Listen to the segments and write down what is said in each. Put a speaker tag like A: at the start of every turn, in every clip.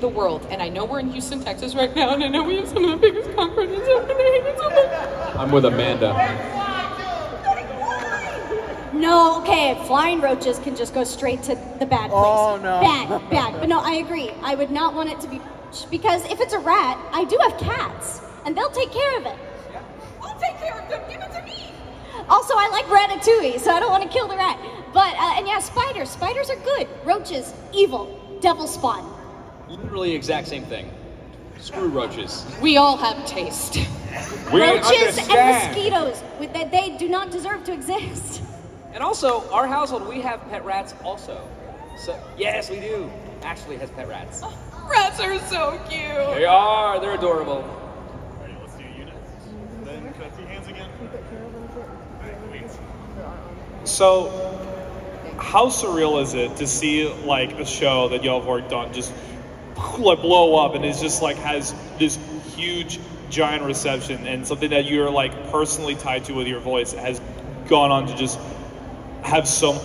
A: the world. And I know we're in Houston, Texas right now, and I know we have some of the biggest cockroaches ever. And I hate it so much.
B: I'm with Amanda.
C: No, okay, flying roaches can just go straight to the bad place.
D: Oh, no.
C: Bad. But no, I agree. I would not want it to be, because if it's a rat, I do have cats, and they'll take care of it.
A: I'll take care of them. Give it to me.
C: Also, I like ratatouille, so I don't want to kill the rat. But, and yeah, spiders. Spiders are good. Roaches, evil. Devil spawn.
B: Literally exact same thing. Screw roaches.
A: We all have taste.
B: We
C: Roaches
B: understand.
C: and mosquitoes, they do not deserve to exist.
B: And also, our household, we have pet rats also. So, yes, we do. Ashley has pet rats.
A: Rats are so cute.
B: They are. They're adorable.
E: Alright, let's do units. Then cut your hands again. Alright, wait.
F: So, how surreal is it to see like a show that y'all have worked on just like blow up and it's just like has this huge giant reception and something that you're like personally tied to with your voice has gone on to just have so much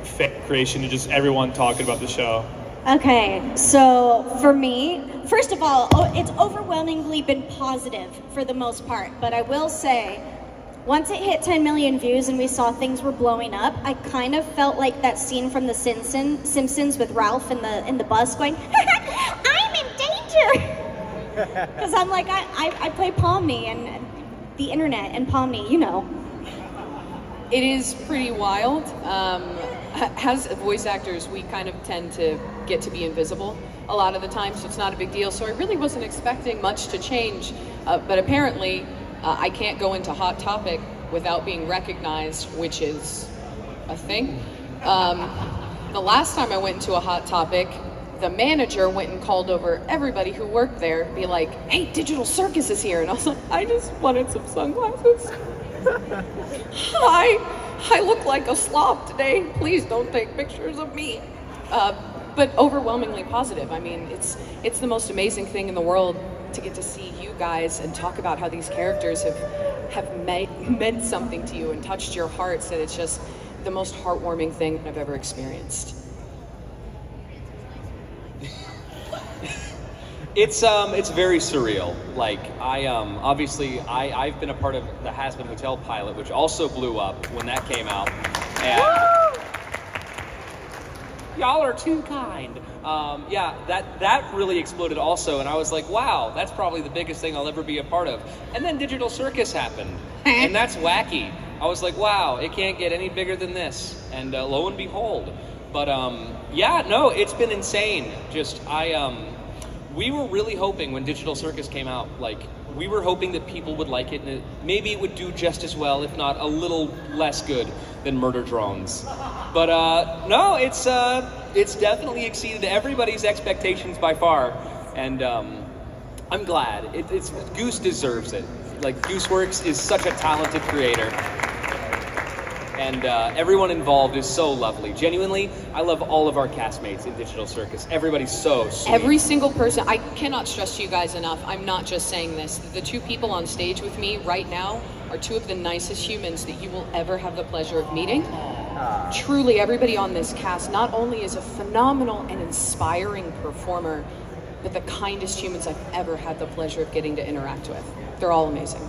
F: fan creation and just everyone talking about the show?
C: Okay, so for me, first of all, it's overwhelmingly been positive for the most part, but I will say, once it hit 10 million views and we saw things were blowing up, I kind of felt like that scene from The Simpsons with Ralph in the bus going, I'm in danger! Because I'm like, I play Pomni and the internet and Pomni, you know.
A: It is pretty wild. As voice actors, we kind of tend to get to be invisible a lot of the time, so it's not a big deal. So I really wasn't expecting much to change, but apparently I can't go into Hot Topic without being recognized, which is a thing. The last time I went into a Hot Topic, the manager went and called over everybody who worked there, be like, hey, Digital Circus is here. And I was like, I just wanted some sunglasses. Hi, I look like a slob today. Please don't take pictures of me. But overwhelmingly positive. I mean, it's the most amazing thing in the world to get to see you guys and talk about how these characters have meant something to you and touched your hearts, that it's just the most heartwarming thing I've ever experienced.
B: It's very surreal. Like obviously I've been a part of the Has-Been Hotel pilot, which also blew up when that came out. And y'all are too kind. Yeah, that really exploded also, and I was like, wow, that's probably the biggest thing I'll ever be a part of. And then Digital Circus happened, and that's wacky. I was like, wow, it can't get any bigger than this. And lo and behold. But yeah, no, it's been insane. Just we were really hoping when Digital Circus came out, like, we were hoping that people would like it, and maybe it would do just as well, if not a little less good than Murder Drones. But no, it's definitely exceeded everybody's expectations by far, and I'm glad. It's Goose deserves it. Like, Gooseworks is such a talented creator. And everyone involved is so lovely. Genuinely, I love all of our castmates in Digital Circus. Everybody's so sweet.
A: Every single person, I cannot stress to you guys enough, I'm not just saying this. The two people on stage with me right now are two of the nicest humans that you will ever have the pleasure of meeting. Truly, everybody on this cast not only is a phenomenal and inspiring performer, but the kindest humans I've ever had the pleasure of getting to interact with. They're all amazing.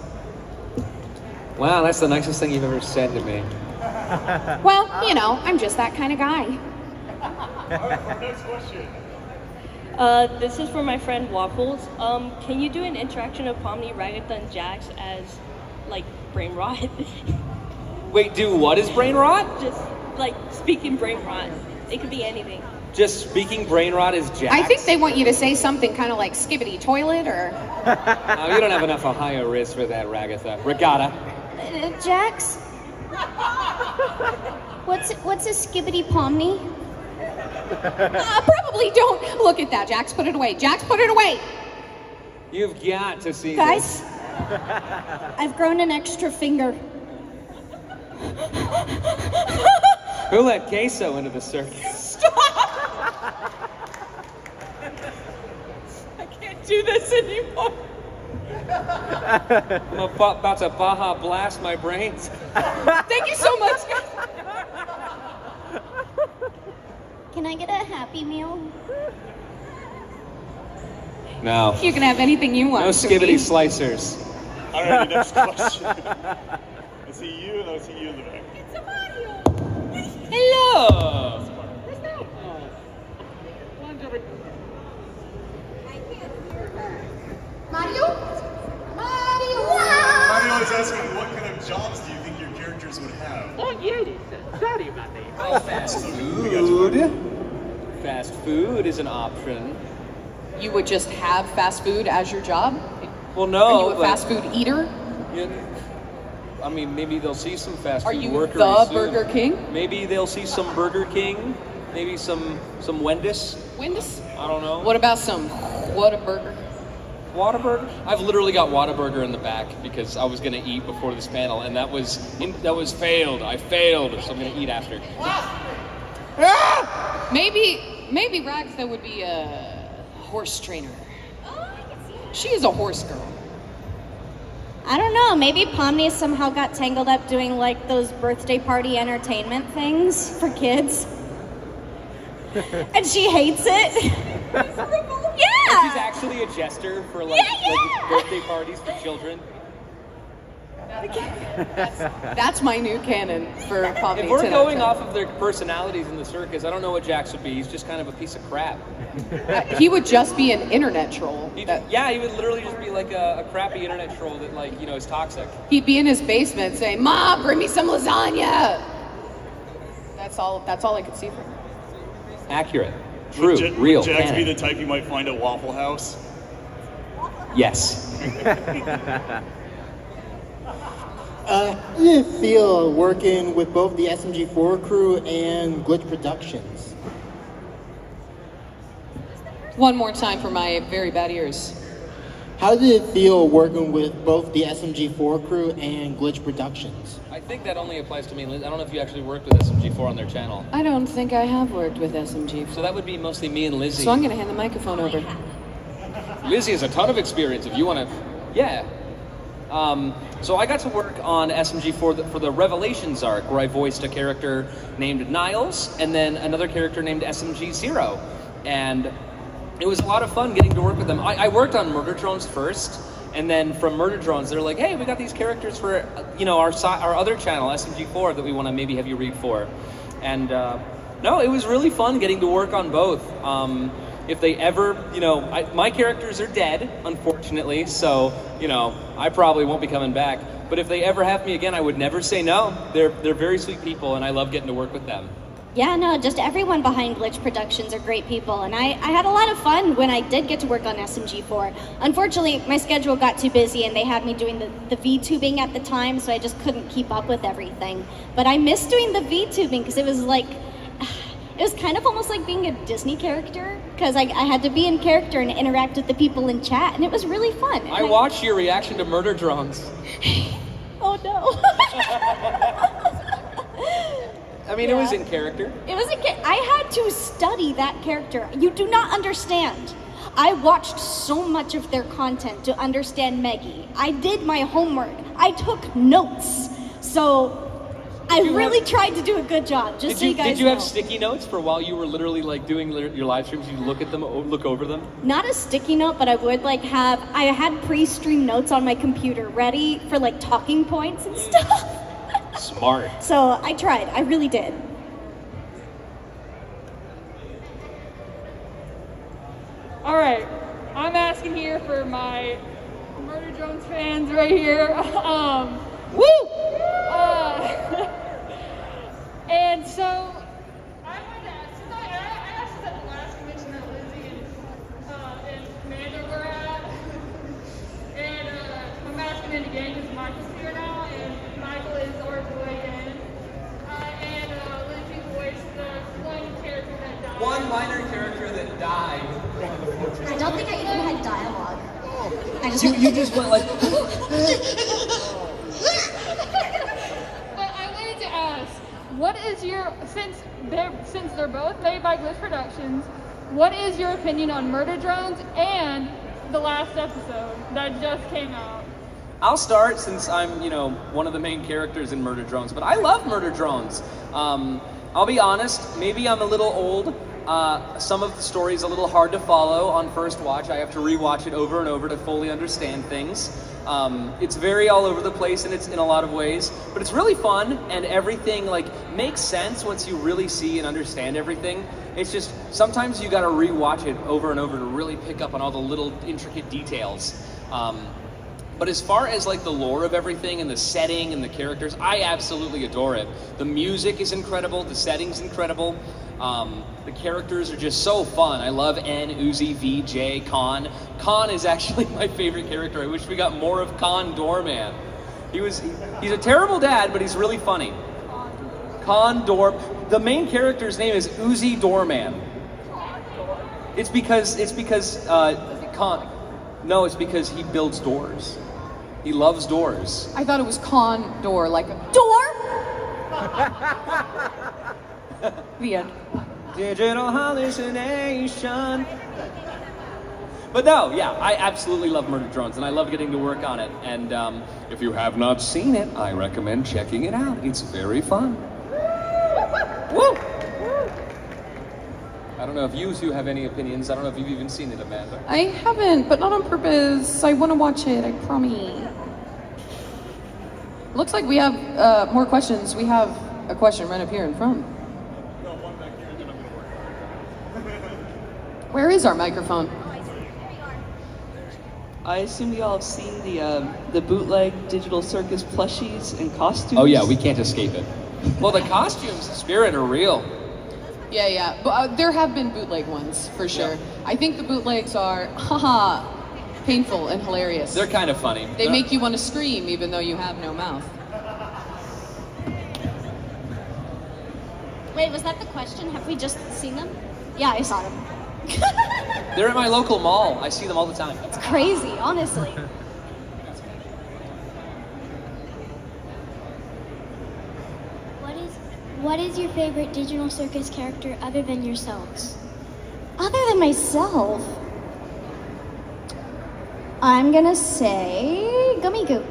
B: Wow, that's the nicest thing you've ever said to me.
A: Well, you know, I'm just that kind of guy.
E: Next question.
G: This is for my friend Waffles. Can you do an interaction of Pomni, Ragatha, and Jax as, like, brain rot?
B: Wait, do what is brain rot?
G: Just, like, speaking brain rot. It could be anything.
B: Just speaking brain rot is Jax?
A: I think they want you to say something kind of like skibbity toilet or...
B: Oh, you don't have enough Ohio riz for that, Ragatha. Regatta.
C: Jax? What's a skibbity Pomni?
A: Probably don't look at that, Jax. Put it away. Jax, put it away.
B: You've got to see
C: Guys,
B: this.
C: I've grown an extra finger.
B: Who let queso into the circus?
A: Stop! I can't do this anymore.
B: I'm about to Baja blast my brains.
A: Thank you so much.
C: Can I get a Happy Meal?
B: No.
A: You can have anything you want.
B: No
A: Cookie.
B: skibbity slicers.
E: All right, next question. I see you, and I see you in the back.
B: Hello.
E: Mario is asking, what kind of jobs do you think your characters would have?
B: Fast food. Fast food is an option.
A: You would just have fast food as your job?
B: Well,
A: Are
B: no.
A: you a
B: but-
A: fast food eater?
B: Yeah, I mean, maybe they'll see some fast
A: Are
B: food
A: you
B: workers.
A: the
B: soon.
A: Burger King?
B: Maybe they'll see some Burger King. Maybe some Wendy's.
A: Wendy's?
B: I don't know.
A: What about some Whataburger?
B: Whataburger? I've literally got Whataburger in the back because I was gonna eat before this panel, and that was failed. I failed, so I'm gonna eat after.
A: Maybe Ragatha would be a horse trainer. She is a horse girl.
C: I don't know, maybe Pomni somehow got tangled up doing like those birthday party entertainment things for kids. And she hates it. Yeah!
B: She's actually a jester for like birthday parties for children.
A: That's my new canon for Pomni.
B: If we're
A: 10
B: going
A: out
B: off of their personalities in the circus, I don't know what Jax would be. He's just kind of a piece of crap.
A: of 10. He would just be an internet troll.
B: He would literally just be like a crappy internet troll that is toxic.
A: He'd be in his basement saying, "Mom, bring me some lasagna." That's all I could see from him.
B: Accurate. True.
E: Would
B: Real.
E: Jax
B: canon.
E: be the type you might find at Waffle House?
B: Yes.
D: How did it feel working with both the SMG4 crew and Glitch Productions?
A: One more time for my very bad ears.
D: How did it feel working with both the SMG4 crew and Glitch Productions?
B: I think that only applies to me and Liz. I don't know if you actually worked with SMG4 on their channel.
A: I don't think I have worked with SMG.
B: So that would be mostly me and Lizzie.
A: So I'm going to hand the microphone over.
B: Lizzie has a ton of experience if you want to. Yeah. So I got to work on SMG for the Revelations arc, where I voiced a character named Niles and then another character named SMG0. And it was a lot of fun getting to work with them. I worked on Murder Drones first, and then from Murder Drones, they're like, hey, we got these characters for our other channel, SMG4, that we want to maybe have you read for. And no, it was really fun getting to work on both. If they ever, my characters are dead, unfortunately, so, I probably won't be coming back. But if they ever have me again, I would never say no. They're very sweet people, and I love getting to work with them.
C: Yeah, no, just everyone behind Glitch Productions are great people, and I had a lot of fun when I did get to work on SMG4. Unfortunately, my schedule got too busy, and they had me doing the VTubing at the time, so I just couldn't keep up with everything. But I missed doing the VTubing, because it was kind of almost like being a Disney character, because I had to be in character and interact with the people in chat, and it was really fun.
B: I watched your reaction to Murder Drones.
C: Oh no.
B: I mean, It was in character.
C: It was I had to study that character. You do not understand. I watched so much of their content to understand Meggie. I did my homework. I took notes. So I really tried to do a good job, just so you guys know.
B: Did you have sticky notes for while you were literally doing your live streams? You look at them, look over them?
C: Not a sticky note, but I would I had pre-stream notes on my computer ready for talking points and stuff.
B: Smart.
C: So I tried, I really did.
H: All right, I'm asking here for my Murder Drones fans right here.
A: Woo!
H: And so I wanted to ask, since I asked this at the last convention that Lizzie and Amanda were at, and I'm asking it again because Michael's here now, and Michael is our boy again. And Lizzie voiced the one character that died.
B: One minor character that died.
C: I don't think I even had dialogue.
B: You just went like.
H: But I wanted to ask, what is your, since they're both made by Glitch Productions, what is your opinion on Murder Drones and the last episode that just came out?
B: I'll start since I'm, one of the main characters in Murder Drones, but I love Murder Drones. I'll be honest, maybe I'm a little old. Some of the story's a little hard to follow on first watch. I have to rewatch it over and over to fully understand things. It's very all over the place, and it's in a lot of ways, but it's really fun, and everything like makes sense once you really see and understand everything. It's just sometimes you got to rewatch it over and over to really pick up on all the little intricate details. But as far as like the lore of everything and the setting and the characters, I absolutely adore it. The music is incredible, the setting's incredible. The characters are just so fun. I love N, Uzi, V, J, Khan. Khan is actually my favorite character. I wish we got more of Khan Doorman. He's a terrible dad, but he's really funny. Khan Door. The main character's name is Uzi Doorman. It's because Khan. No, it's because he builds doors. He loves doors.
A: I thought it was con door, like a
C: Door?
A: the end.
B: Digital hallucination. But no, yeah, I absolutely love Murder Drones, and I love getting to work on it. And if you have not seen it, I recommend checking it out. It's very fun. Woo! I don't know if you two have any opinions. I don't know if you've even seen it, Amanda.
A: I haven't, but not on purpose. I want to watch it, I promise. Looks like we have more questions. We have a question right up here in front.
E: No, one back here, and then I'm gonna work.
A: Where is our microphone?
I: I assume you all have seen the Bootleg Digital Circus plushies and costumes.
B: Oh yeah, we can't escape it. Well, the costumes, the spirit are real.
A: Yeah. But there have been bootleg ones, for sure.
B: Yeah.
A: I think the bootlegs are, haha, painful and hilarious.
B: They're kind of funny.
A: They make you want to scream even though you have no mouth.
C: Wait, was that the question? Have we just seen them? Yeah, I saw them.
B: They're at my local mall. I see them all the time.
C: It's crazy, honestly.
J: What is your favorite Digital Circus character other than yourselves?
C: Other than myself, I'm gonna say Gummy Goo.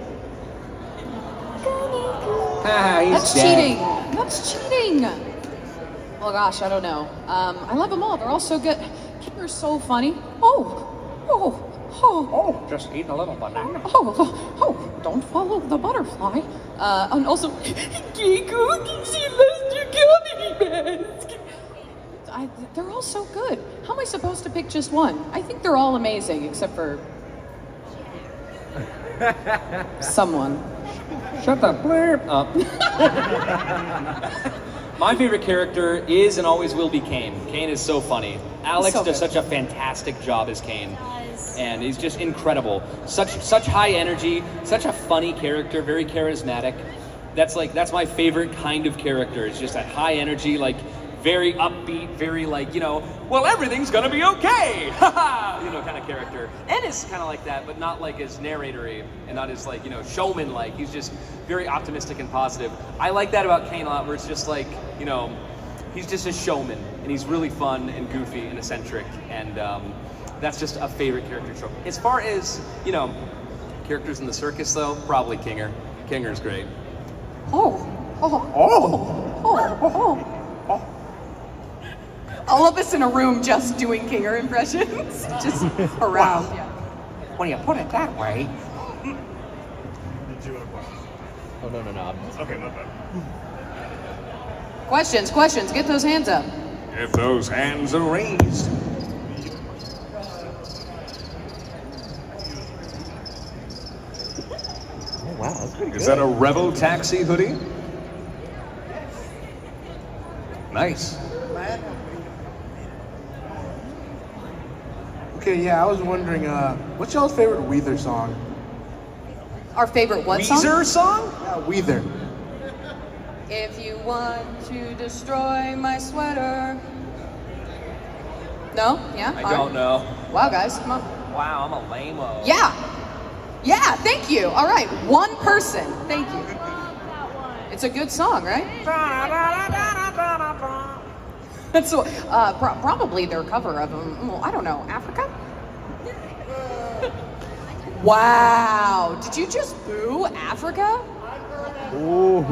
C: Gummy Goo.
A: That's cheating. That's cheating. Oh gosh, I don't know. I love them all. They're all so good. They're so funny. Oh.
B: Just eat a little banana.
A: Oh, don't follow the butterfly. And also, Giku, she loves your gummy mask. They're all so good. How am I supposed to pick just one? I think they're all amazing, except for someone.
B: Shut the blurb up. My favorite character is and always will be Kane. Kane is so funny. Alex
A: So
B: does
A: good.
B: such a fantastic job as Kane. And he's just incredible. Such high energy, such a funny character, very charismatic. That's my favorite kind of character. It's just that high energy, like very upbeat, very like, well, everything's gonna be okay, haha, kind of character. And it's kind of like that, but not like as narratory and not as like, showman-like. He's just very optimistic and positive. I like that about Kane a lot, where it's just like, he's just a showman, and he's really fun and goofy and eccentric, and that's just a favorite character trope. As far as, characters in the circus, though, probably Kinger. Kinger's great.
A: All of us in a room just doing Kinger impressions. Just around.
B: Wow. When you put it that way.
E: Did you have a question?
K: Oh, no.
E: Okay, not bad.
A: Questions. Get those hands up.
B: If those hands are raised.
K: Oh, wow, that's pretty good.
B: Is that a Rebel Taxi hoodie? Nice.
L: Okay, yeah, I was wondering, what's y'all's favorite Weezer song?
A: Our favorite what song?
B: Weezer song?
L: Yeah, Weezer.
A: If you want to destroy my sweater. No? Yeah?
B: I don't know.
A: Wow, guys, come on.
B: Wow, I'm a lame-o.
A: Yeah, thank you. All right, one person. Thank you. It's a good song, right? That's probably their cover of them. Well, I don't know. Africa? Wow. Did you just boo Africa?
K: Ooh.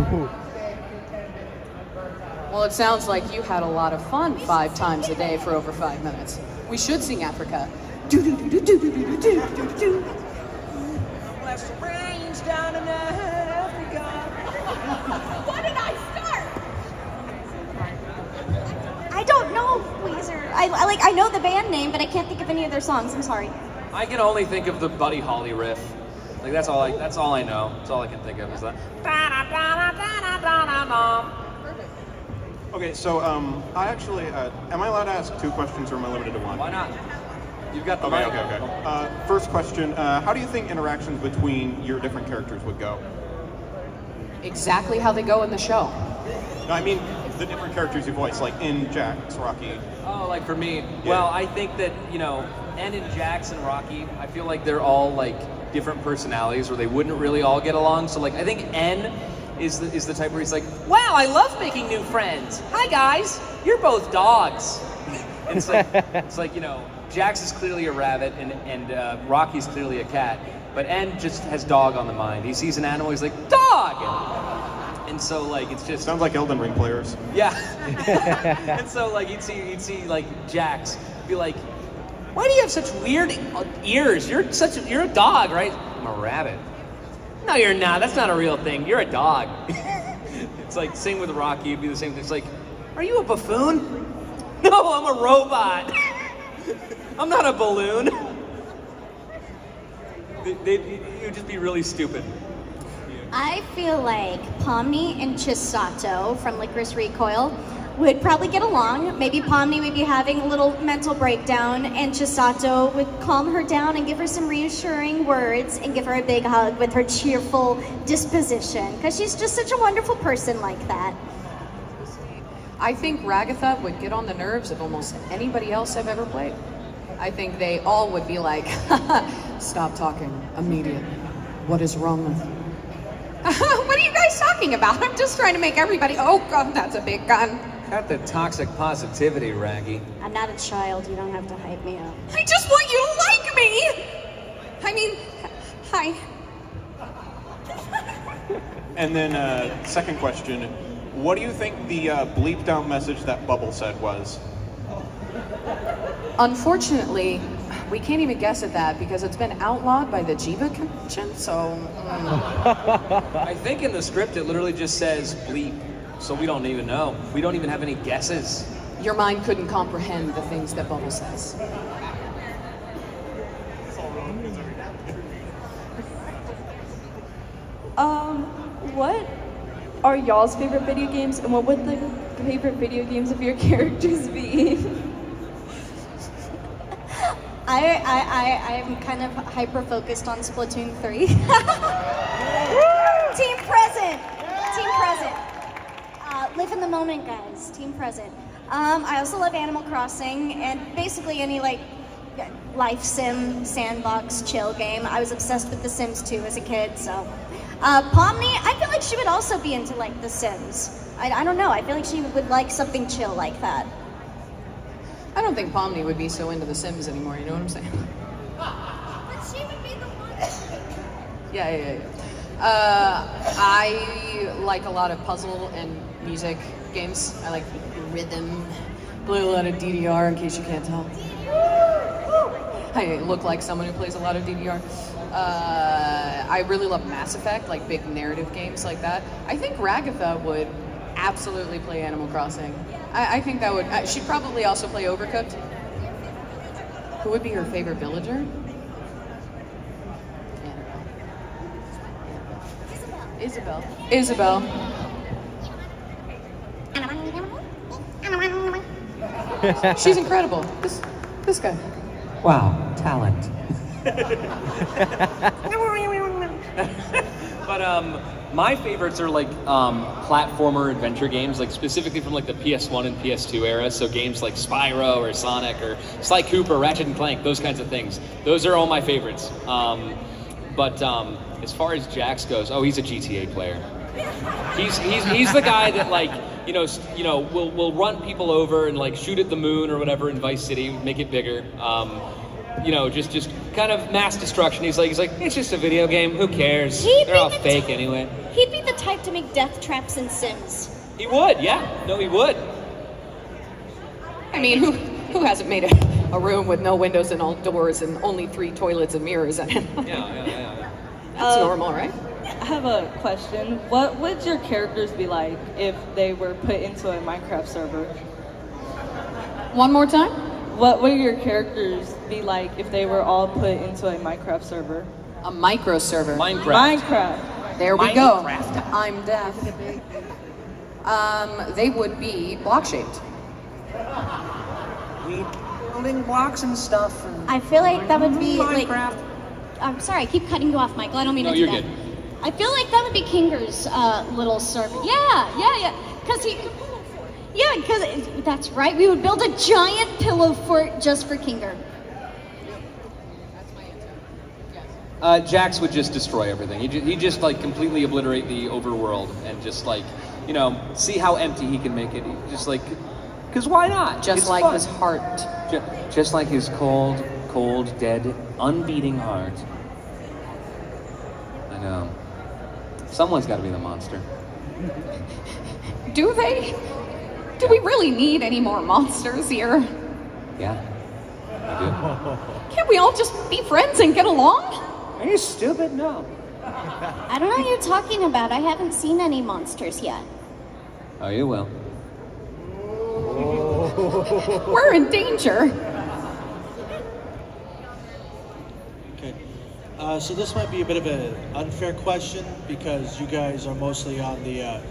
A: Well, it sounds like you had a lot of fun 5 times a day for over 5 minutes. We should sing Africa. Do-do-do-do-do-do-do-do-do-do.
M: Bless the rains down in Africa.
C: What did I start? I don't know, Weezer. I know the band name, but I can't think of any of their songs. I'm sorry.
B: I can only think of the Buddy Holly riff. Like that's all I know. That's all I can think of is that.
E: Okay, so I actually, am I allowed to ask 2 questions or am I limited to 1?
B: Why not? You've got the
E: Okay,
B: mic.
E: okay. First question, how do you think interactions between your different characters would go?
A: Exactly how they go in the show.
E: No, I mean the different characters you voice, like in Jax, Rocky.
B: Oh, like for me,
E: Yeah.
B: well, I think that, N and Jax and Rocky, I feel like they're all like different personalities where they wouldn't really all get along. So like, I think N is the type where he's like, wow, I love making new friends. Hi guys, you're both dogs. And it's like, Jax is clearly a rabbit and Rocky's clearly a cat, but N just has dog on the mind. He sees an animal, he's like, dog! And so like, it's just...
E: Sounds like Elden Ring players.
B: Yeah. And so like, you'd see like Jax be like, why do you have such weird ears? You're a dog, right? I'm a rabbit. No, you're not. That's not a real thing. You're a dog. It's like, same with Rocky, it'd be the same thing. It's like, are you a buffoon? No, I'm a robot. I'm not a balloon. It would just be really stupid.
C: I feel like Pomni and Chisato from Licorice Recoil would probably get along. Maybe Pomni would be having a little mental breakdown and Chisato would calm her down and give her some reassuring words and give her a big hug with her cheerful disposition, because she's just such a wonderful person like that.
A: I think Ragatha would get on the nerves of almost anybody else I've ever played. I think they all would be like, stop talking immediately. What is wrong with you? What are you guys talking about? I'm just trying to make everybody, oh God, that's a big gun.
B: Got the toxic positivity, Raggy.
C: I'm not a child, you don't have to hype me up.
A: I just want you to like me! I mean, hi.
E: And then, second question, what do you think the bleeped out message that Bubble said was?
A: Unfortunately, we can't even guess at that because it's been outlawed by the Jiva Convention, so...
B: I think in the script it literally just says bleep, so we don't even know. We don't even have any guesses.
A: Your mind couldn't comprehend the things that Bubble says.
N: What are y'all's favorite video games, and what would the favorite video games of your characters be?
C: I am kind of hyper-focused on Splatoon 3. Team present! Team present. Live in the moment, guys. Team present. I also love Animal Crossing, and basically any, life sim, sandbox, chill game. I was obsessed with The Sims 2 as a kid, so... Pomni, I feel like she would also be into, The Sims. I don't know, I feel like she would like something chill like that.
A: I don't think Pomni would be so into The Sims anymore, you know what I'm saying?
C: But she would be the one.
A: Yeah. I like a lot of puzzle and music games. I like rhythm. Play a lot of DDR, in case you can't tell. I look like someone who plays a lot of DDR. I really love Mass Effect, like big narrative games like that. I think Ragatha would absolutely play Animal Crossing. I think that would... she'd probably also play Overcooked. Who would be her favorite villager? Isabel. She's incredible. This guy.
B: Wow, talent. But my favorites are platformer adventure games, specifically from the PS1 and PS2 era. So games like Spyro or Sonic or Sly Cooper, Ratchet and Clank, those kinds of things. Those are all my favorites. But as far as Jax goes, he's a GTA player. He's the guy that will run people over and shoot at the moon or whatever in Vice City, make it bigger. Just kind of mass destruction. He's like, it's just a video game. Who cares? They're all fake anyway.
C: He'd be the type to make death traps in Sims.
B: He would, yeah. No, he would.
A: I mean, who hasn't made a room with no windows and all doors and only 3 toilets and mirrors in it?
B: Yeah.
A: That's normal, right?
I: I have a question. What would your characters be like if they were put into a Minecraft server?
A: One more time?
I: What would your characters be like if they were all put into a Minecraft server?
A: A micro server.
I: Minecraft.
A: There we go. I'm deaf. They would be block-shaped.
M: Building blocks and stuff. And
C: I feel like that would be
M: Minecraft.
C: I'm sorry, I keep cutting you off, Michael. I don't mean
B: No,
C: to do
B: you're
C: that.
B: good.
C: I feel like that would be Kinger's little server. Yeah. Because that's right. We would build a giant pillow fort just for Kinger.
B: Jax would just destroy everything. He'd just like completely obliterate the overworld and just like, you know, see how empty he can make it. Just like, because why not?
A: Just
B: It's
A: like
B: fun.
A: his heart.
B: Just like his cold, dead, unbeating heart. I know. Someone's got to be the monster.
A: Do they? Do we really need any more monsters here?
B: Yeah, I
A: Can't we all just be friends and get along?
B: do. Are you stupid? No.
C: I don't know what you're talking about. I haven't seen any monsters yet.
B: Oh, you will.
A: We're in danger.
O: Okay. So this might be a bit of an unfair question because you guys are mostly on the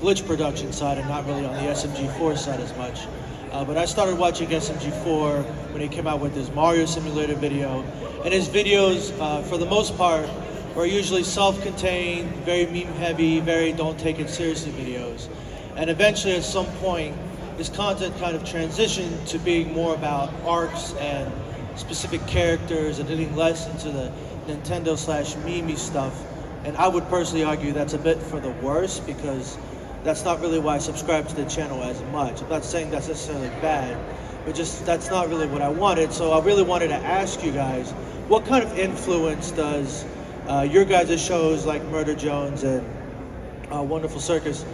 O: glitch production side and not really on the SMG4 side as much. But I started watching SMG4 when he came out with his Mario Simulator video. And his videos, for the most part, were usually self-contained, very meme-heavy, very don't take it seriously videos. And eventually, at some point, his content kind of transitioned to being more about arcs and specific characters and getting less into the Nintendo/meme stuff. And I would personally argue that's a bit for the worse because that's not really why I subscribe to the channel as much. I'm not saying that's necessarily bad, but just that's not really what I wanted. So I really wanted to ask you guys, what kind of influence does your guys' shows like Murder Jones and Wonderful Circus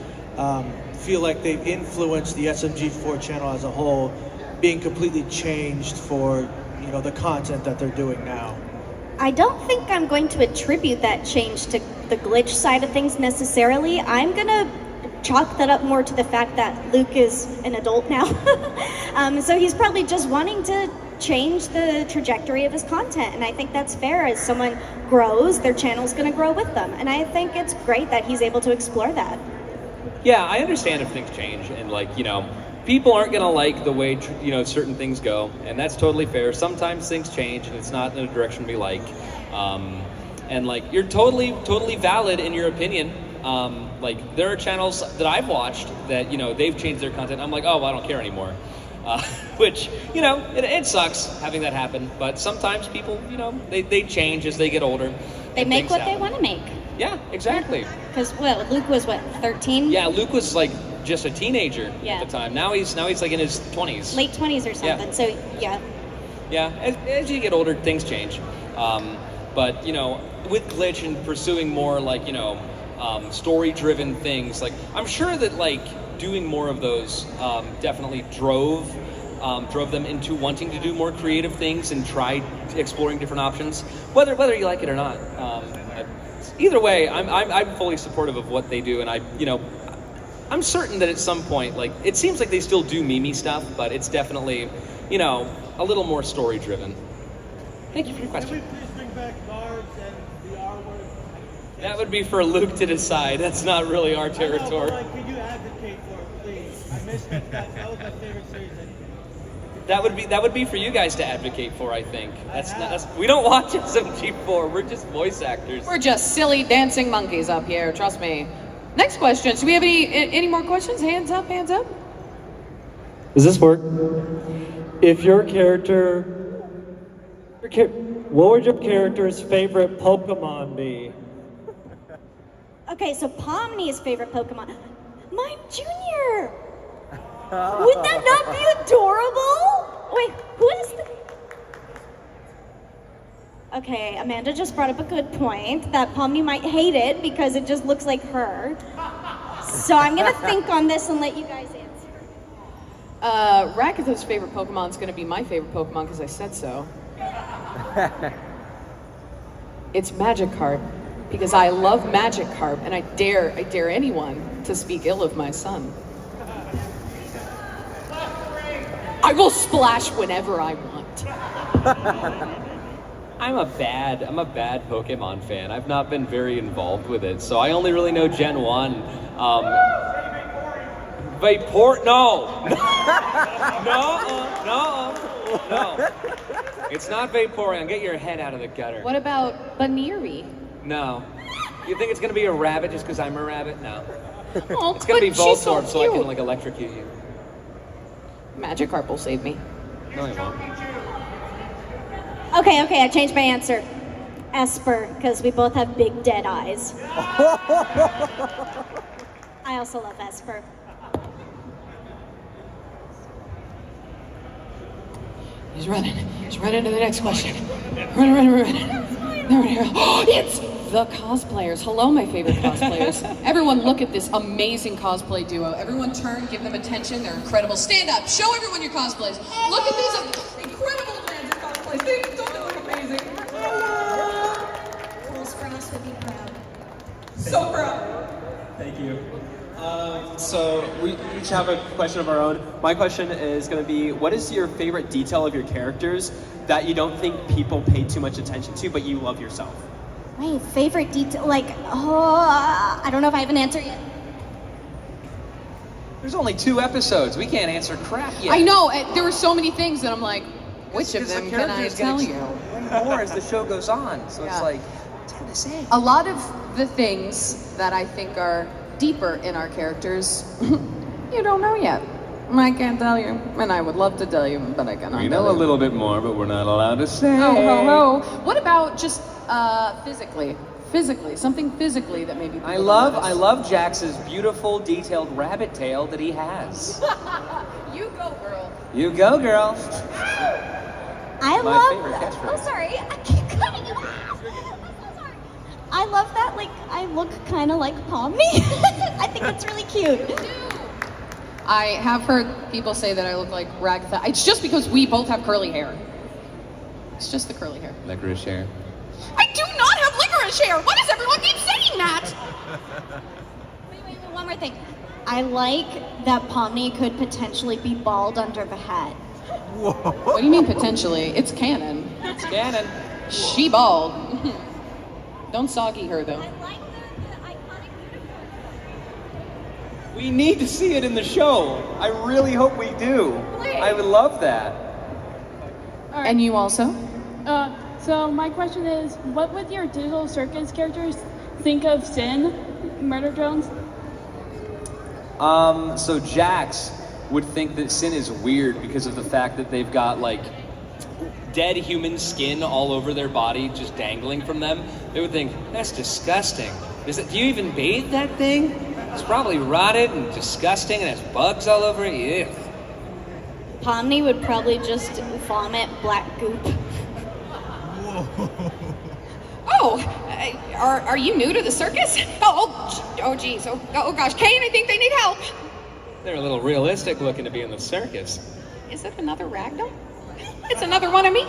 O: feel like they've influenced the SMG4 channel as a whole, being completely changed for, you know, the content that they're doing now?
C: I don't think I'm going to attribute that change to the glitch side of things necessarily. I'm gonna chalk that up more to the fact that Luke is an adult now. So he's probably just wanting to change the trajectory of his content, and I think that's fair. As someone grows, their channel's gonna grow with them, and I think it's great that he's able to explore that.
B: Yeah, I understand if things change and like, you know, people aren't gonna like the way, you know, certain things go, and that's totally fair. Sometimes things change and it's not in a direction we like. And like, you're totally valid in your opinion. Like, there are channels that I've watched that, you know, they've changed their content. I'm like, oh, well, I don't care anymore. Which, you know, it sucks having that happen, but sometimes people, you know, they change as they get older.
C: They make what they want to make.
B: Yeah, exactly.
C: Because, well, Luke was what, 13?
B: Yeah, Luke was like just a teenager
C: Yeah.
B: at the time. Now he's like in his 20s.
C: Late 20s or something,
B: Yeah.
C: so yeah.
B: Yeah, as you get older, things change. But, you know, with Glitch and pursuing more like, you know, story-driven things, like, I'm sure that like doing more of those definitely drove them into wanting to do more creative things and try exploring different options, whether you like it or not. Either way, I'm fully supportive of what they do, and I'm certain that at some point, like, it seems like they still do meme stuff, but it's definitely, you know, a little more story-driven. Thank you for your question.
O: Can we please bring back barbs and the R word?
B: That would be for Luke to decide. That's not really our territory.
O: I know, but, like, could you advocate for it, please? I missed it. That was my favorite series.
B: That would be for you guys to advocate for, I think. We don't watch SMG4. We're just voice actors.
A: We're just silly dancing monkeys up here, trust me. Next question. Do we have any more questions? Hands up, hands up.
P: Does this work? If your character, what would your character's favorite Pokemon be?
C: Okay, so Pomni's favorite Pokemon. Mine Junior! Would that not be adorable? Wait, who is the... Okay, Amanda just brought up a good point that Pomni might hate it because it just looks like her. So I'm gonna think on this and let you guys answer.
A: Ragatha's favorite Pokemon is going to be my favorite Pokemon because I said so. It's Magikarp because I love Magikarp and I dare anyone to speak ill of my son. I will splash whenever I want.
B: I'm a bad Pokemon fan. I've not been very involved with it, so I only really know Gen 1. Vapor? No. No. It's not Vaporeon. Get your head out of the gutter.
A: What about Baniri?
B: No. You think it's gonna be a rabbit just because I'm a rabbit? No.
A: Oh,
B: It's gonna be
A: but she's so
B: Voltorb so I can
A: cute.
B: like electrocute you.
A: Magikarp will save me.
B: No, he won't.
C: Okay, I changed my answer. Esper, because we both have big dead eyes. I also love Esper.
A: He's running to the next question. Run. Oh, it's the cosplayers. Hello, my favorite cosplayers. Everyone look at this amazing cosplay duo. Everyone turn, give them attention. They're incredible. Stand up, show everyone your cosplays. Look at these incredible bands of cosplays. Don't they look amazing?
J: Rules for us would be proud.
A: So proud.
Q: Thank you. So we each have a question of our own. My question is going to be, what is your favorite detail of your characters that you don't think people pay too much attention to, but you love yourself?
C: My favorite detail, I don't know if I have an answer yet.
B: There's only 2 episodes. We can't answer crap yet.
A: I know. There were so many things that I'm like, which of them can I tell you?
M: More as the show goes on, so it's
A: Yeah.
M: like, it's hard to say.
A: A lot of the things that I think are deeper in our characters, you don't know yet. I can't tell you, and I would love to tell you, but I cannot.
B: We know a little bit more, but we're not allowed to say.
A: Oh. What about just physically? Physically, something physically that maybe people
M: I
A: don't
M: love
A: notice.
M: Jax's beautiful, detailed rabbit tail that he has.
A: You go, girl.
M: You go, girl.
C: I
M: My
C: love.
M: favorite catchphrase.
C: Oh, sorry. I keep cutting you off. I'm so sorry. I love that. I look kind of like Pomni. I think it's really cute.
A: I have heard people say that I look like Ragatha. It's just because we both have curly hair. It's just the curly hair.
B: Licorice hair.
A: I do not have licorice hair! Why does everyone keep saying that?
C: Wait, one more thing. I like that Pomni could potentially be bald under the hat.
A: What do you mean potentially? It's canon.
M: It's canon.
A: She bald. Don't soggy her though.
M: We need to see it in the show. I really hope we do. I would love that.
A: And you also?
H: So my question is, what would your Digital Circus characters think of Sin, Murder Jones?
B: So Jax would think that Sin is weird because of the fact that they've got like dead human skin all over their body just dangling from them. They would think, that's disgusting. Do you even bathe that thing? It's probably rotted and disgusting and has bugs all over it. Ugh.
C: Pomni would probably just vomit black goop.
A: Oh, are you new to the circus? Oh geez. Oh gosh, Kane, I think they need help.
B: They're a little realistic looking to be in the circus.
A: Is it another ragdoll? It's another one of me.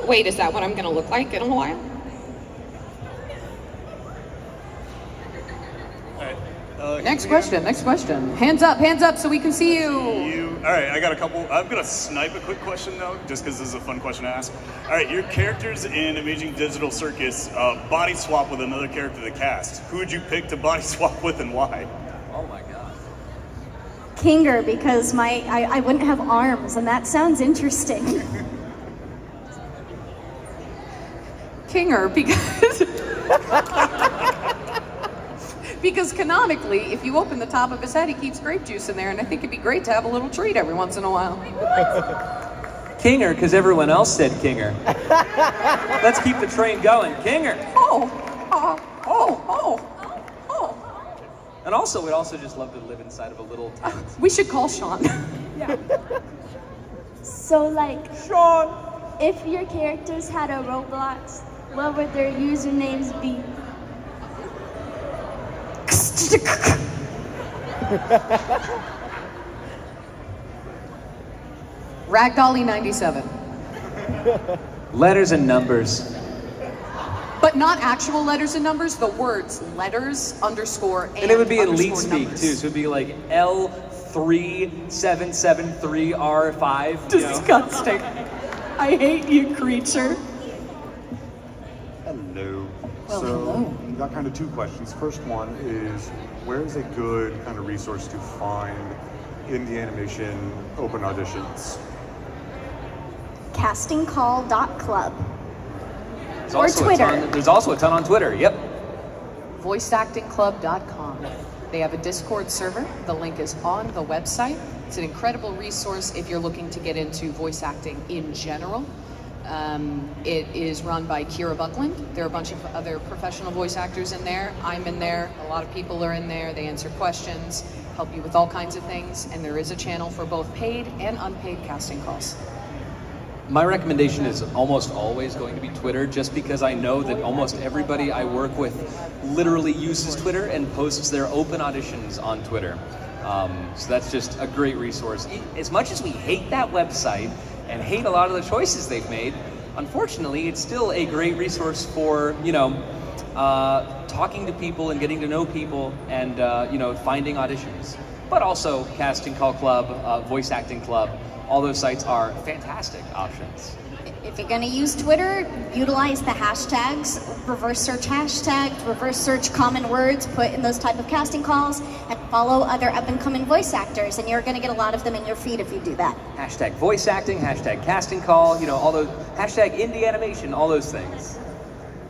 A: Wait, is that what I'm gonna look like in a while? Next question. Hands up so we can see you.
R: All right, I got a couple. I'm gonna snipe a quick question though, just because this is a fun question to ask. All right, your characters in Amazing Digital Circus body swap with another character of the cast. Who would you pick to body swap with and why?
M: Oh my god.
C: Kinger, because I wouldn't have arms, and that sounds interesting.
A: Kinger, because canonically, if you open the top of his head, he keeps grape juice in there, and I think it'd be great to have a little treat every once in a while.
M: Kinger, because everyone else said Kinger. Let's keep the train going. Kinger.
A: Oh.
M: And also, we'd also just love to live inside of a little town.
A: We should call Sean.
J: So,
M: Sean,
J: if your characters had a Roblox, what would their usernames be?
A: Ragdolly97.
M: Letters and numbers.
A: But not actual letters and numbers, the words letters, underscore, and
M: it would be elite
A: underscore
M: speak
A: numbers.
M: too, so it'd be like L3773R5.
A: Disgusting. I hate you, creature.
S: Hello.
A: Well,
S: so,
A: hello.
S: we got kind of two questions. First one is, where is a good kind of resource to find indie animation open auditions?
C: Castingcall.club.
M: There's
C: Or
M: also
C: Twitter.
M: There's also a ton on Twitter, yep.
A: Voiceactingclub.com. They have a Discord server. The link is on the website. It's an incredible resource if you're looking to get into voice acting in general. It is run by Kira Buckland. There are a bunch of other professional voice actors in there. I'm in there. A lot of people are in there. They answer questions, help you with all kinds of things. And there is a channel for both paid and unpaid casting calls.
M: My recommendation is almost always going to be Twitter, just because I know that almost everybody I work with literally uses Twitter and posts their open auditions on Twitter. So that's just a great resource. As much as we hate that website and hate a lot of the choices they've made, unfortunately, it's still a great resource for, talking to people and getting to know people and, finding auditions. But also Casting Call Club, Voice Acting Club, all those sites are fantastic options.
C: If you're going to use Twitter, utilize the hashtags, reverse search hashtags, reverse search common words, put in those type of casting calls, and follow other up-and-coming voice actors, and you're going to get a lot of them in your feed if you do that.
M: Hashtag voice acting, hashtag casting call, all those, hashtag indie animation, all those things.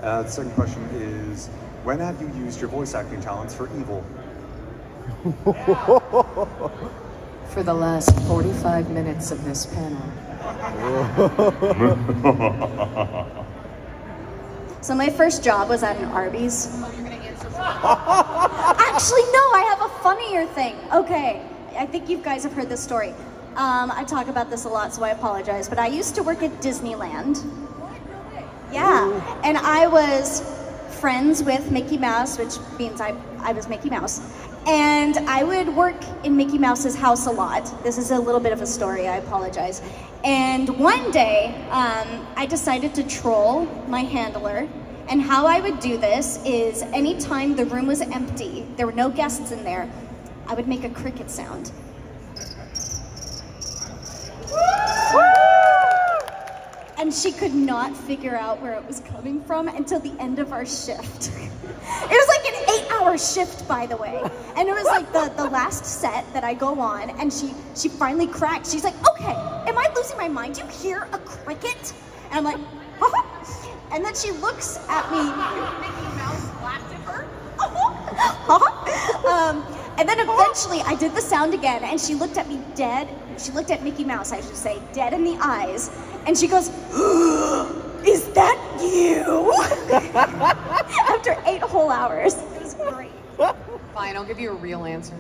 S: The second question is, when have you used your voice acting talents for evil?
A: For the last 45 minutes of this panel.
C: So my first job was at an Arby's. Actually, no, I have a funnier thing. Okay, I think you guys have heard this story. I talk about this a lot, so I apologize, but I used to work at Disneyland. Yeah, and I was friends with Mickey Mouse, which means I was Mickey Mouse. And I would work in Mickey Mouse's house a lot. This is a little bit of a story, I apologize. And one day, I decided to troll my handler. And how I would do this is anytime the room was empty, there were no guests in there, I would make a cricket sound. And she could not figure out where it was coming from until the end of our shift. It was like an 8-hour shift, by the way. And it was like the last set that I go on, and she finally cracked. She's like, okay, am I losing my mind? Do you hear a cricket? And I'm like, huh? And then she looks at me. Mickey Mouse laughed at her. And then eventually I did the sound again, and she looked at me dead. She looked at Mickey Mouse, I should say, dead in the eyes. And she goes, is that you? After 8 whole hours. It was great.
A: Fine, I'll give you a real answer.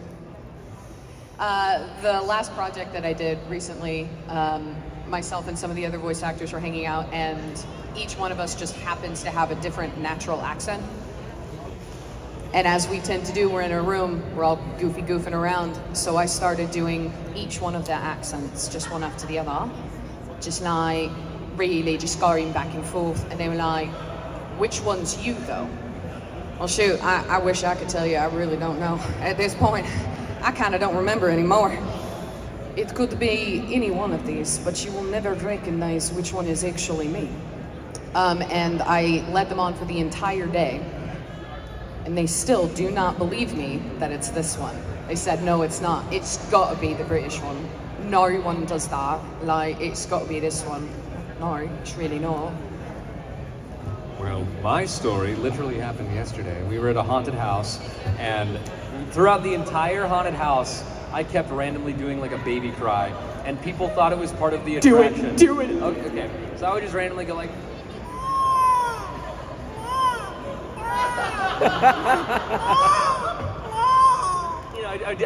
A: The last project that I did recently, myself and some of the other voice actors were hanging out, and each one of us just happens to have a different natural accent. And as we tend to do, we're in a room, we're all goofing around. So I started doing each one of their accents, just one after the other. Just like, really just going back and forth. And they were like, which one's you though? Well shoot, I wish I could tell you, I really don't know. At this point, I kind of don't remember anymore. It could be any one of these, but you will never recognize which one is actually me. And I led them on for the entire day. And they still do not believe me that it's this one. They said, no, it's not. It's got to be the British one. No one does that. Like, it's got to be this one. No, it's really not.
B: Well, my story literally happened yesterday. We were at a haunted house, and throughout the entire haunted house, I kept randomly doing like a baby cry, and people thought it was part of the attraction.
A: Do it.
B: Okay. So I would just randomly go like,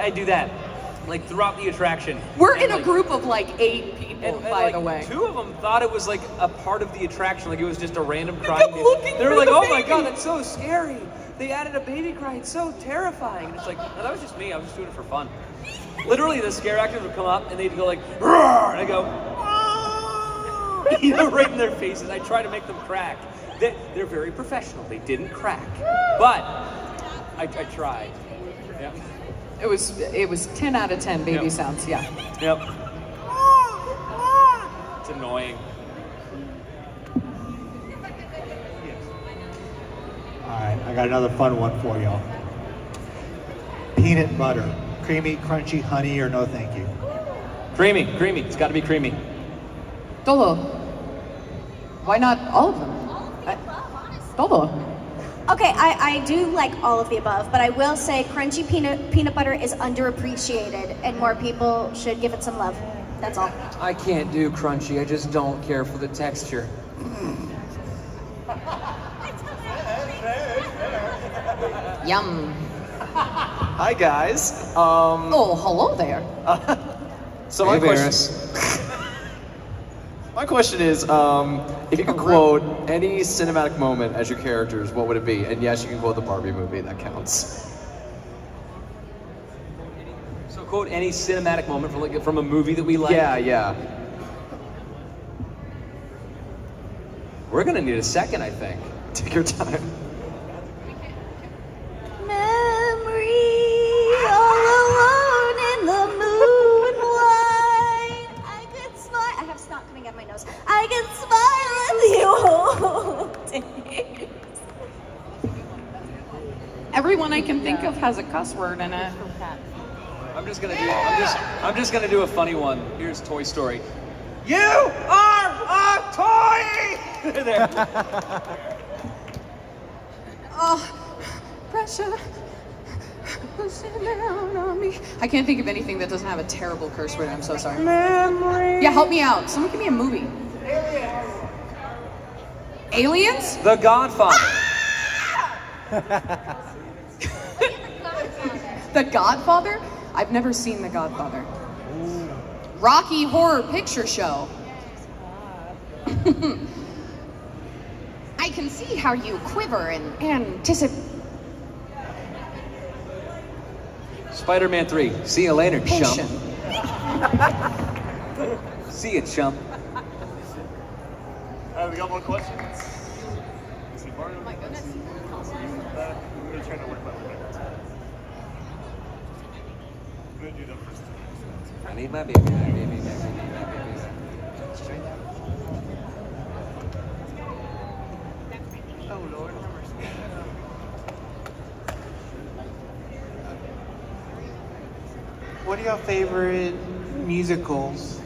B: I do that. like throughout the attraction.
A: We're
B: And,
A: in a
B: like,
A: group of like 8 people,
B: and,
A: by
B: like,
A: the way.
B: 2 of them thought it was like a part of the attraction, like it was just a random crying baby.
A: looking
B: They were
A: for
B: like,
A: the
B: "Oh my
A: baby."
B: god, that's so scary! They added a baby cry. It's so terrifying." And it's like, no, that was just me. I was just doing it for fun. Literally, the scare actors would come up and they'd go like, "Roar!" and I go, "Ah!" you know, right in their faces. I try to make them crack. They're very professional. They didn't crack, but I tried. Yeah.
A: It was 10 out of 10 baby
B: Yep.
A: sounds. Yeah.
B: Yep. It's annoying.
T: Alright, I got another fun one for y'all. Peanut butter. Creamy, crunchy, honey, or no thank you?
B: Creamy. It's got to be creamy.
A: Dolo. Why not all of them? Dolo.
C: Okay, I do like all of the above, but I will say crunchy peanut butter is underappreciated, and more people should give it some love. That's all.
M: I can't do crunchy. I just don't care for the texture.
A: Yum.
Q: Hi guys.
A: Oh, hello there.
Q: So my
M: Hey,
Q: question. My question is, if you could quote any cinematic moment as your characters, what would it be? And yes, you can quote the Barbie movie. That counts.
B: So quote any cinematic moment from a movie that we like.
Q: Yeah.
B: We're gonna need a second, I think.
Q: Take your time.
C: Memory all alone in the moonlight. I could smile. I have snot coming out of my nose. I could smile with you all day.
A: Everyone I can think of has a cuss word in it.
B: I'm just gonna do a funny one. Here's Toy Story. You are a toy! There.
A: Oh, pressure pushing down on me. I can't think of anything that doesn't have a terrible curse word. I'm so sorry.
C: Memory.
A: Yeah, help me out. Someone give me a movie. Aliens?
B: The Godfather.
A: The Godfather? I've never seen The Godfather. Rocky Horror Picture Show. I can see how you quiver and anticipate.
M: Spider-Man 3. See you later, chump. See you, chump.
R: We got more questions. Oh my goodness. I'm gonna try to work my way backwards. I'm gonna do that first.
M: I need my baby, my baby, my baby, my baby.
T: Oh Lord, have mercy. What are your favorite musicals?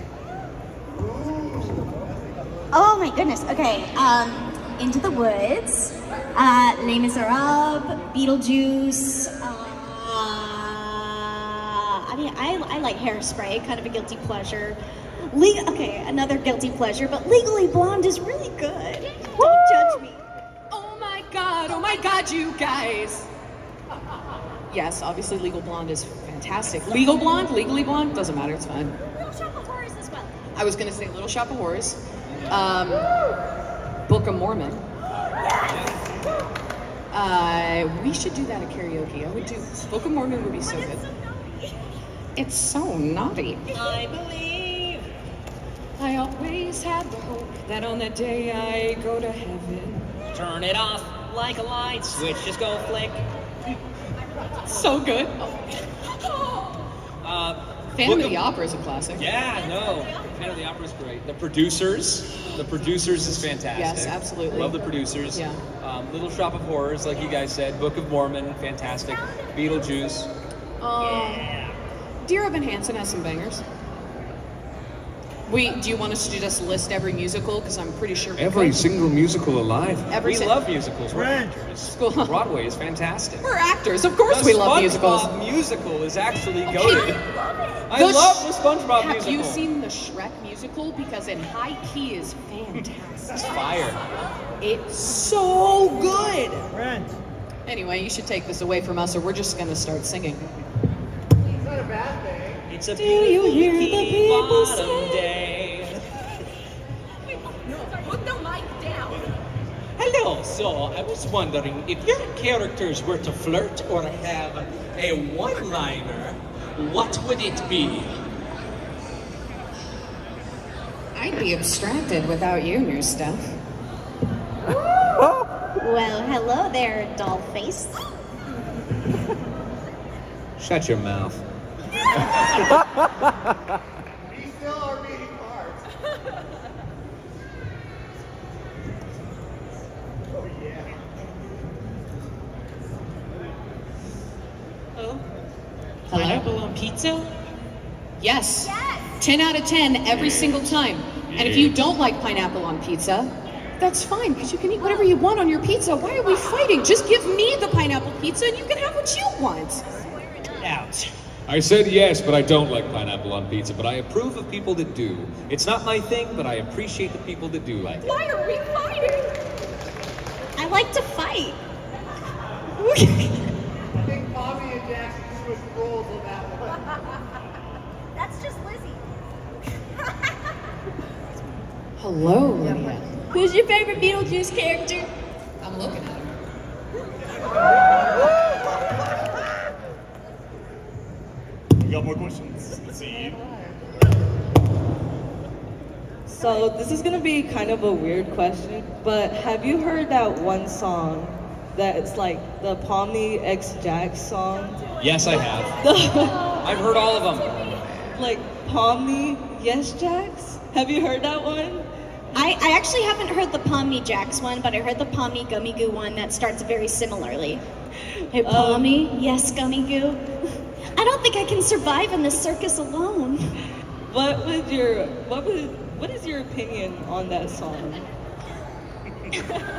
C: Oh my goodness. Okay. Into the Woods. Les Miserables. Beetlejuice. I like Hairspray. Kind of a guilty pleasure. Okay, another guilty pleasure, but Legally Blonde is really good. Don't judge me.
A: Oh my god, you guys. Yes, obviously Legal Blonde is fantastic. Legal Blonde, Legally Blonde, doesn't matter, it's fine.
C: Little Shop of Horrors as well.
A: I was gonna say Little Shop of Horrors. Book of Mormon. We should do that at karaoke. I would do, Book of Mormon would be so good. It's so naughty.
G: I believe.
A: I always had the hope that on the day I go to heaven.
G: Turn it off like a light switch. Just go flick.
A: So good. Phantom of the Opera is a classic.
B: Yeah, no. Phantom of the Opera is great. The Producers is fantastic.
A: Yes, absolutely.
B: Love The Producers.
A: Yeah.
B: Little Shop of Horrors, like you guys said. Book of Mormon, fantastic. Beetlejuice.
A: Dear Evan Hansen has some bangers. Do you want us to just list every musical? Because I'm pretty sure we
B: Every
A: could.
B: single musical alive.
A: Every
B: We
A: si-
B: love musicals. We're
A: Right.
B: actors. Broadway is fantastic.
A: We're actors, of course
B: The
A: we love musicals.
B: SpongeBob musical is actually goated. I
A: The
B: love
A: Sh-
B: the SpongeBob
A: Have
B: musical.
A: you seen the Shrek musical? Because in high key is fantastic.
B: It's fire.
A: It's so good. Anyway, you should take this away from us, or we're just gonna start singing.
T: It's not a bad thing.
B: It's a
A: Do you hear the
B: beautiful
A: people
B: bottom
A: say?
B: day.
A: Put the mic down.
U: Hello, so I was wondering if your characters were to flirt or have a one-liner, what would it be?
A: I'd be abstracted without you, new stuff.
C: Well, hello there, doll face.
M: Shut your mouth.
D: We still are beating parts. Oh yeah.
U: Oh.
A: Hello?
U: Pineapple on pizza?
A: Yes. 10 out of 10 every single time. And if you don't like pineapple on pizza, that's fine, because you can eat whatever you want on your pizza. Why are we fighting? Just give me the pineapple pizza and you can have what you want.
U: Out.
M: I said yes, but I don't like pineapple on pizza, but I approve of people that do. It's not my thing, but I appreciate the people that do like it.
A: Why are we fighting?
C: I like to fight.
D: I think Pomni and Jax switched roles on that one.
C: That's just Lizzie.
A: Hello, Lydia.
C: Who's your favorite Beetlejuice character?
A: I'm looking at him.
R: We got more questions. Let's see.
I: So this is gonna be kind of a weird question, but have you heard that one song that it's like the Pomni X Jax song?
M: Yes, I have. I've heard all of them.
I: Like Pomni, yes Jax? Have you heard that one?
C: I actually haven't heard the Pomni Jax one, but I heard the Pomni Gummy Goo one that starts very similarly. Hey Pomni, yes Gummy Goo. I don't think I can survive in this circus alone.
I: What is your opinion on that song?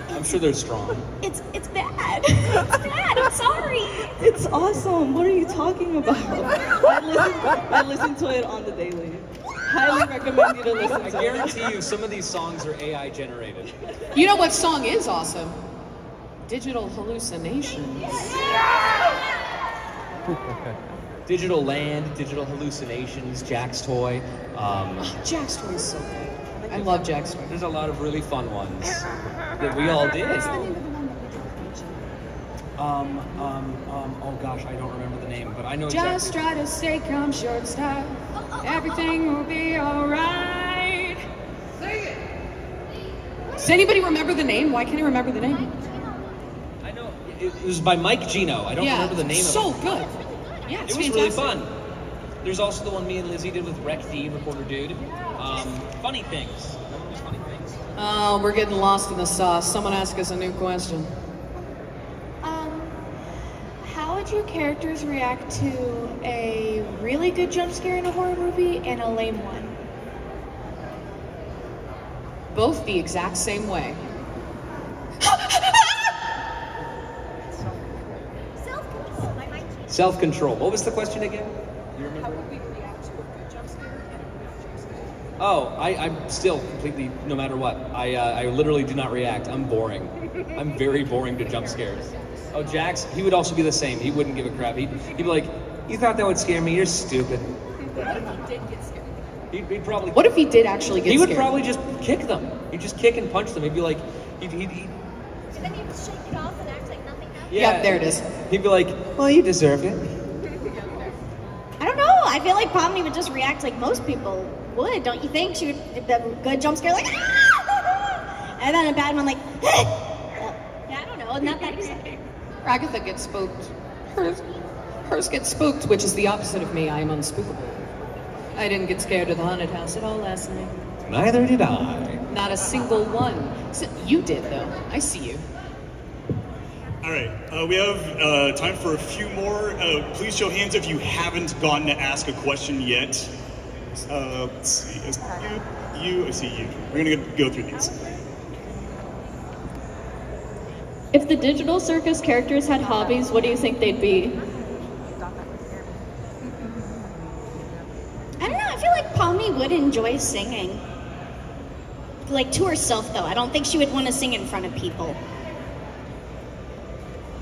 M: I'm sure they're strong.
C: It's bad. It's bad. I'm sorry.
I: It's awesome. What are you talking about? I listen to it on the daily. Highly recommend you to listen to it.
M: I guarantee you some of these songs are AI generated.
A: You know what song is awesome? Digital Hallucinations.
M: Digital Land, Digital Hallucinations, Jack's Toy.
A: Jack's Toy is so good. I love Jack's Toy.
M: There's a lot of really fun ones that we all did. Oh gosh, I don't remember the name, but I know
A: Just
M: exactly.
A: try to stay calm, short style. Everything will be alright. Sing it! Does anybody remember the name? Why can't I remember the name?
M: I know it was by Mike Gino. I don't remember the name
A: so
M: of it.
A: good. Yeah,
M: It
A: it's
M: was really
A: fantastic.
M: fun. There's also the one me and Lizzie did with Rec D, Reporter Dude. Funny things. That one was Funny Things.
A: Oh, we're getting lost in the sauce. Someone ask us a new question.
J: How would your characters react to a really good jump scare in a horror movie and a lame one?
A: Both the exact same way.
M: Self-control. What was the question again? You remember?
A: How would we react to a good jump scare?
M: Oh, I'm still completely, no matter what. I literally do not react. I'm boring. I'm very boring to jump scares. Oh, Jax, he would also be the same. He wouldn't give a crap. He'd be like, you thought that would scare me? You're stupid.
A: What if he did get scared?
M: He'd probably.
A: What if he did actually get
M: He
A: scared?
M: would probably just kick them. He'd just kick and punch them. He'd be like,
C: So then you shake it off and act like nothing happened?
M: yeah,
A: there it is.
M: He'd be like, well, you deserved it.
C: I don't know. I feel like Pomni would just react like most people would, don't you think? She would, the good jump scare, like, ah! And then a bad one, like, yeah, I don't know, not that exciting.
A: Ragatha gets spooked. Hers gets spooked, which is the opposite of me. I am unspookable. I didn't get scared of the haunted house at all last night.
M: Neither did I.
A: Not a single one. You did, though. I see you.
R: All right, we have time for a few more. Please show hands if you haven't gotten to ask a question yet. Let's see. I see you. We're gonna go through these.
G: If the Digital Circus characters had hobbies, what do you think they'd be?
C: I don't know, I feel like Pomni would enjoy singing. Like to herself, though. I don't think she would want to sing in front of people.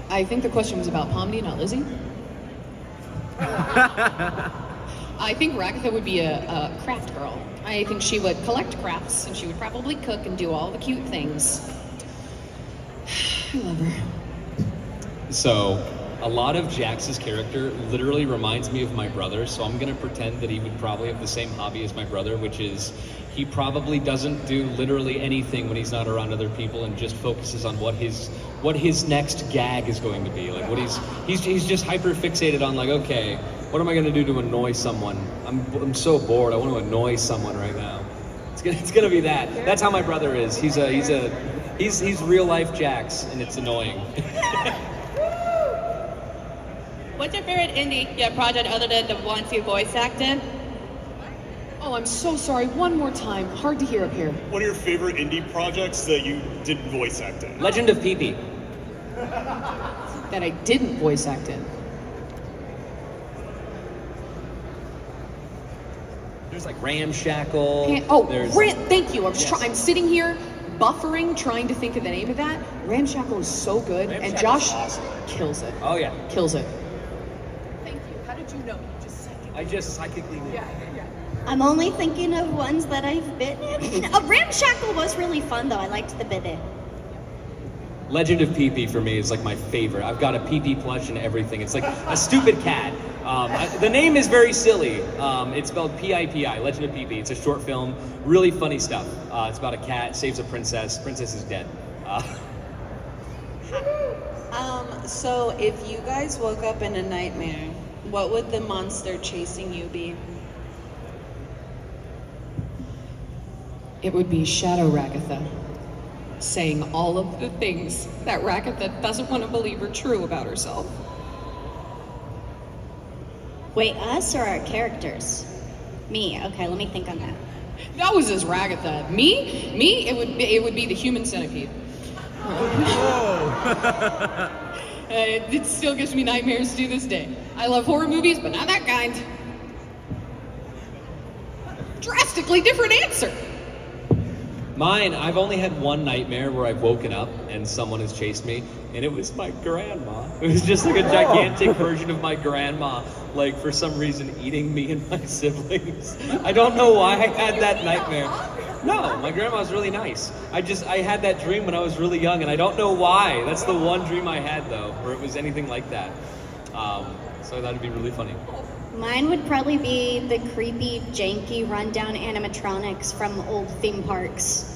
A: I think the question was about Pomni, not Lizzie. I think Ragatha would be a craft girl. I think she would collect crafts, and she would probably cook and do all the cute things. I love her.
M: So, a lot of Jax's character literally reminds me of my brother, so I'm gonna pretend that he would probably have the same hobby as my brother, which is he probably doesn't do literally anything when he's not around other people and just focuses on what his next gag is going to be. Like he's just hyper fixated on like, okay, what am I gonna do to annoy someone? I'm so bored. I want to annoy someone right now. It's gonna be that. That's how my brother is. He's real life Jax, and it's annoying.
F: What's your favorite indie project other than the ones you voice acted?
A: Oh, I'm so sorry. One more time. Hard to hear up here.
R: What are your favorite indie projects that you did voice act in?
M: Legend of Pee-Pee.
A: That I didn't voice act in.
M: There's like Ramshackle.
A: Thank you. I'm sitting here buffering, trying to think of the name of that. Ramshackle is so good, and Josh kills it.
M: Oh yeah,
A: kills it.
F: Thank you. How did you know?
M: I just psychically knew.
F: Yeah.
C: I'm only thinking of ones that I've been in. Ramshackle was really fun though. I liked the bit in. Legend
M: of Pee-Pee for me is like my favorite. I've got a Pee-Pee plush and everything. It's like a stupid cat. The name is very silly. It's spelled P-I-P-I, Legend of Pee-Pee. It's a short film, really funny stuff. It's about a cat, saves a princess. Princess is dead.
V: So if you guys woke up in a nightmare, what would the monster chasing you be?
A: It would be Shadow Ragatha, saying all of the things that Ragatha doesn't want to believe are true about herself.
C: Wait, us or our characters? Me. Okay, let me think on that.
A: That was as Ragatha. Me, it would be the human centipede. It still gives me nightmares to this day. I love horror movies, but not that kind. Drastically different answer.
M: Mine, I've only had one nightmare where I've woken up and someone has chased me, and it was my grandma. It was just like a gigantic version of my grandma, like for some reason eating me and my siblings. I don't know why I had that nightmare. No, my grandma was really nice. I had that dream when I was really young, and I don't know why. That's the one dream I had though, where it was anything like that. So I thought it'd be really funny.
C: Mine would probably be the creepy, janky, rundown animatronics from old theme parks.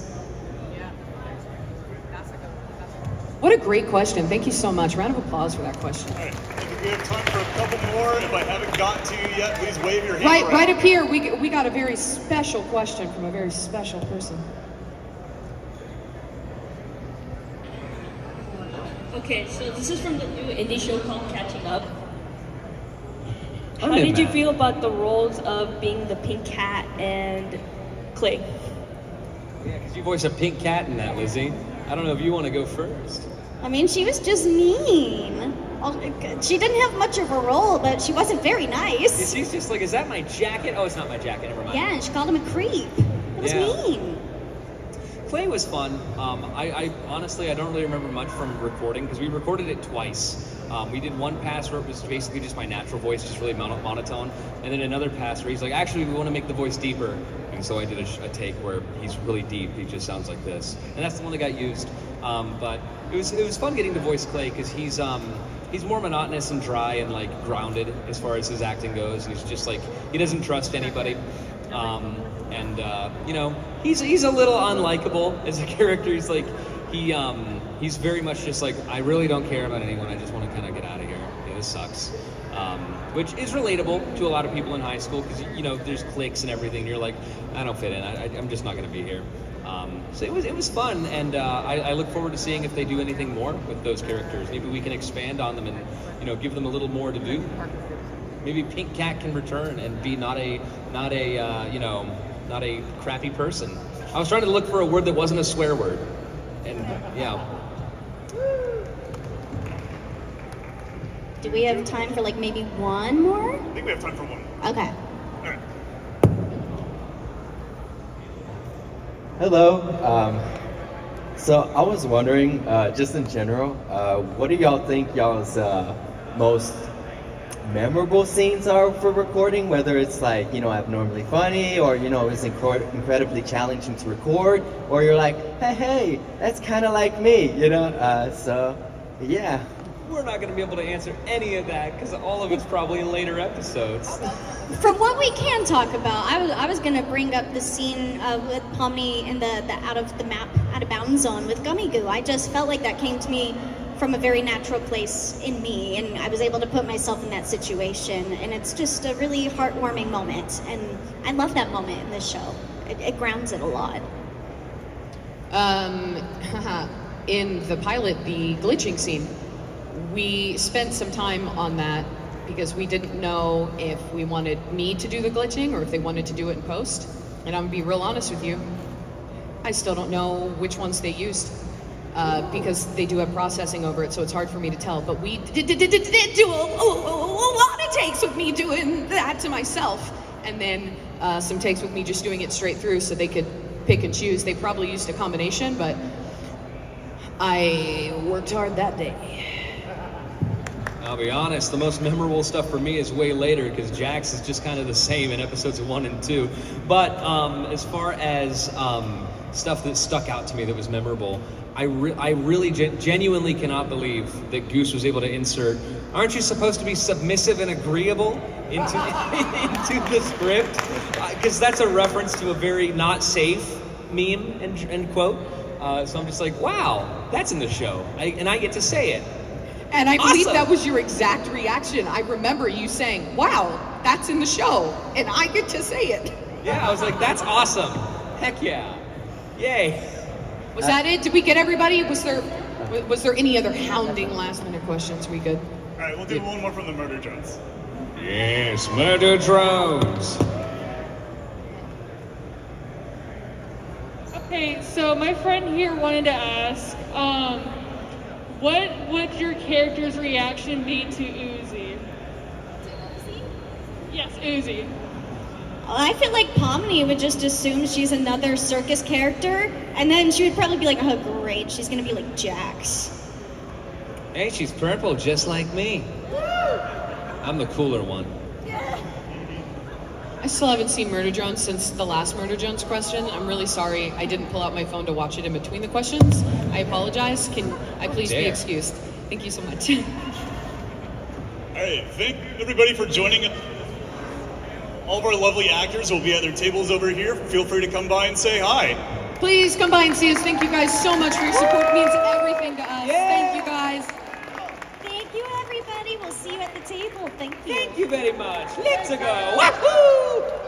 A: What a great question. Thank you so much. Round of applause for that question.
R: All right. I think we have time for a couple more. If I haven't gotten to you yet, please wave your hand.
A: Right up here, we got a very special question from a very special person.
G: Okay, so this is from the new indie show called Catching Up. How did you feel about the roles of being the pink cat and Clay?
M: Yeah, because you voice a pink cat in that, Lizzie. I don't know if you want to go first.
C: I mean, she was just mean. She didn't have much of a role, but she wasn't very nice.
M: She's just like, is that my jacket? Oh, it's not my jacket, never mind.
C: Yeah, and she called him a creep. It was mean.
M: Clay was fun. I honestly, I don't really remember much from recording, because we recorded it twice. We did one pass where it was basically just my natural voice, just really monotone, and then another pass where he's like, actually, we want to make the voice deeper. And so I did a take where he's really deep. He just sounds like this, and that's the one that got used. But it was fun getting to voice Clay, because he's more monotonous and dry and like grounded as far as his acting goes. And he's just like, he doesn't trust anybody. You know, he's a little unlikable as a character. He's like, he's very much just like, I really don't care about anyone. I just want to kind of get out of here. Yeah, this sucks. Which is relatable to a lot of people in high school, because you know there's cliques and everything. You're like, I don't fit in. I'm just not going to be here. So it was fun, and I look forward to seeing if they do anything more with those characters. Maybe we can expand on them and give them a little more to do. Maybe Pink Cat can return and be not a crappy person. I was trying to look for a word that wasn't a swear word, and yeah.
C: Do we have time for like maybe one more?
R: I think we have time for one.
C: Okay.
R: All right.
W: Hello. So I was wondering, just in general, what do y'all think y'all's most memorable scenes are for recording, whether it's like, abnormally funny, or, it's incredibly challenging to record, or you're like, hey, that's kind of like me, so, yeah.
B: We're not going to be able to answer any of that because all of it's probably in later episodes.
C: From what we can talk about, I was gonna bring up the scene with Pomni in the out of bounds zone with Gummy Goo. I just felt like that came to me from a very natural place in me, and I was able to put myself in that situation, and it's just a really heartwarming moment, and I love that moment in this show. It grounds it a lot.
A: In the pilot, the glitching scene, we spent some time on that because we didn't know if we wanted me to do the glitching or if they wanted to do it in post. And I'm gonna be real honest with you, I still don't know which ones they used because they do have processing over it, so it's hard for me to tell. But we did do a lot of takes with me doing that to myself, and then some takes with me just doing it straight through so they could pick and choose. They probably used a combination, but I worked hard that day.
B: I'll be honest, the most memorable stuff for me is way later because Jax is just kind of the same in episodes 1 and 2. But as far as stuff that stuck out to me that was memorable, I really genuinely cannot believe that Goose was able to insert, aren't you supposed to be submissive and agreeable into the script? Because that's a reference to a very not safe meme and quote. So I'm just like, wow, that's in the show. And I get to say it.
A: And I believe
B: Awesome.
A: that was your exact reaction. I remember you saying, wow, that's in the show, and I get to say it.
B: Yeah, I was like, that's awesome. Heck yeah. Yay.
A: Was that it? Did we get everybody? Was there any other hounding last minute questions? We good?
R: All right, we'll do one more from the Murder Drones.
B: Yes, Murder Drones.
H: Okay, so my friend here wanted to ask, what would your character's reaction be to Uzi? Yes, Uzi.
C: I feel like Pomni would just assume she's another circus character, and then she would probably be like, oh great, she's gonna be like Jax.
B: Hey, she's purple just like me. I'm the cooler one.
A: I still haven't seen Murder Drones since the last Murder Drones question. I'm really sorry. I didn't pull out my phone to watch it in between the questions. I apologize. Can I please be excused? Thank you so much.
R: All right, thank everybody for joining us. All of our lovely actors will be at their tables over here. Feel free to come by and say hi.
A: Please come by and see us. Thank you guys so much for your support. It means everything to us. Thank you guys.
C: Thank you, everybody. We'll see you at the table. Thank you.
B: Thank you very much. Let's go. Wahoo!